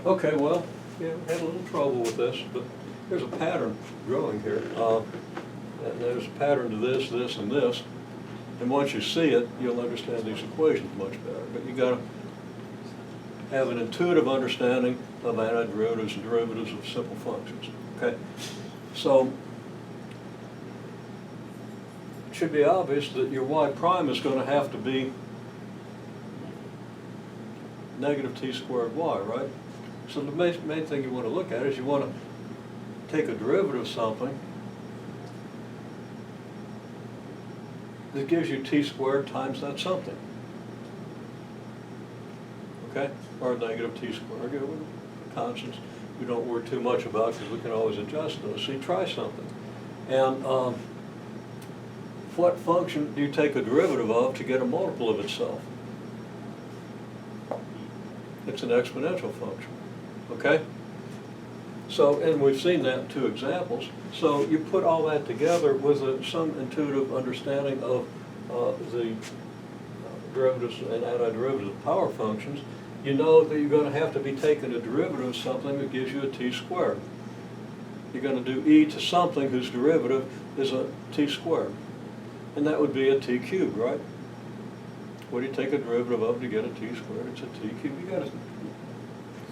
Okay, well, yeah, we had a little trouble with this, but there's a pattern growing here. And there's a pattern to this, this, and this. And once you see it, you'll understand these equations much better. But you got to have an intuitive understanding of antiderivatives and derivatives of simple functions. Okay, so it should be obvious that your y prime is going to have to be negative t squared y, right? So the main thing you want to look at is you want to take a derivative of something that gives you t squared times that something. Okay? Or negative t squared. Constants we don't worry too much about because we can always adjust those. So you try something. And what function do you take a derivative of to get a multiple of itself? It's an exponential function. Okay? So, and we've seen that in two examples. So you put all that together with some intuitive understanding of the derivatives and antiderivatives of power functions. You know that you're going to have to be taking a derivative of something that gives you a t squared. You're going to do e to something whose derivative is a t squared. And that would be a t cubed, right? What do you take a derivative of to get a t squared? It's a t cubed. You got to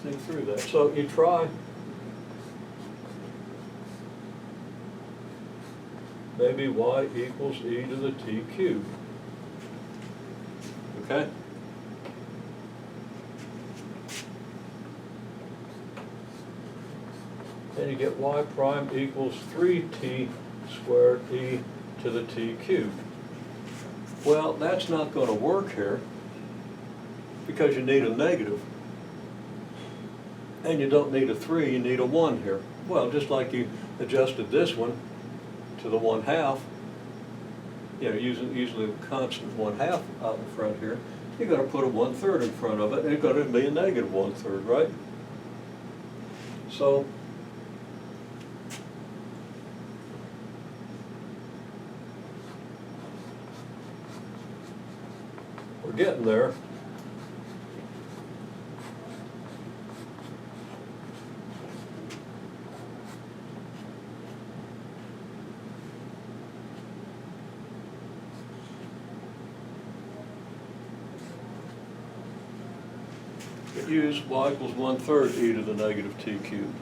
think through that. So you try. Maybe y equals e to the t cubed. Okay? Then you get y prime equals 3t squared e to the t cubed. Well, that's not going to work here because you need a negative. And you don't need a 3, you need a 1 here. Well, just like you adjusted this one to the 1/2, you know, using usually a constant 1/2 out in front here, you're going to put a 1/3 in front of it, and it's going to be a negative 1/3, right? So we're getting there. Use y equals 1/3 e to the negative t cubed.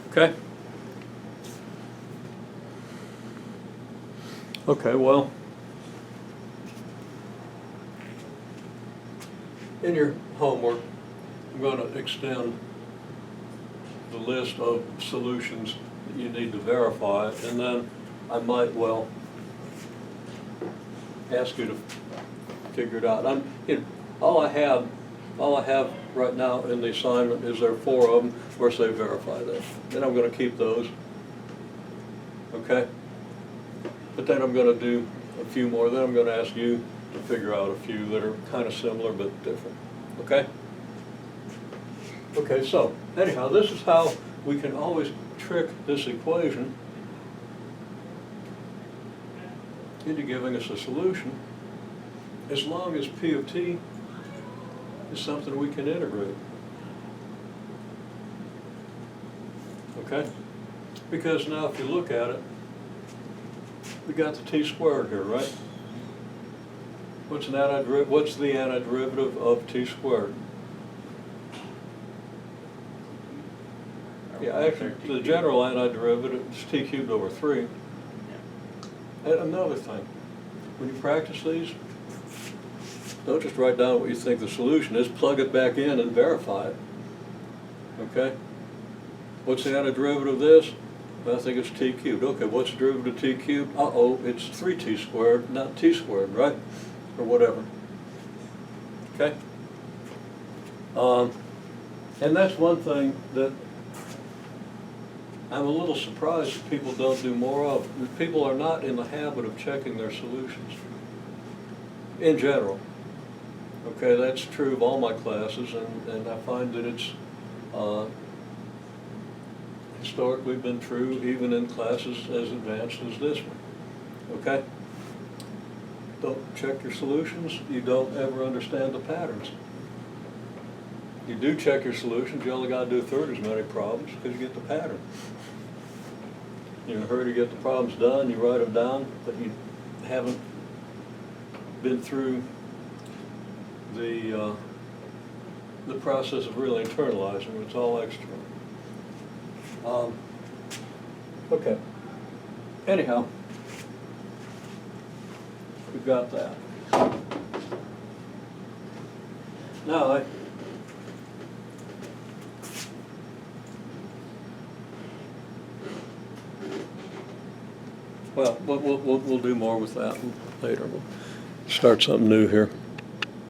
Okay? Okay, well, in your homework, I'm going to extend the list of solutions that you need to verify, and then I might well ask you to figure it out. All I have right now in the assignment is there are 4 of them where they verify that. Then I'm going to keep those. Okay? But then I'm going to do a few more. Then I'm going to ask you to figure out a few that are kind of similar but different. Okay? Okay, so anyhow, this is how we can always trick this equation into giving us a solution as long as P of t is something we can integrate. Okay? Because now if you look at it, we got the t squared here, right? What's the antiderivative of t squared? Yeah, actually, the general antiderivative is t cubed over 3. And another thing, when you practice these, don't just write down what you think the solution is, plug it back in and verify it. Okay? What's the antiderivative of this? Well, I think it's t cubed. Okay, what's the derivative of t cubed? Uh-oh, it's 3t squared, not t squared, right? Or whatever. Okay? And that's one thing that I'm a little surprised that people don't do more of. People are not in the habit of checking their solutions in general. Okay, that's true of all my classes, and I find that it's historically been true even in classes as advanced as this one. Okay? Don't check your solutions, you don't ever understand the patterns. you do check your solutions, you only gotta do a third as many problems because you get the pattern. You're in a hurry to get the problems done, you write them down, but you haven't been through the process of really internalizing it. It's all external. Okay. Anyhow, we've got that. Now, we'll do more with that later. We'll start something new here.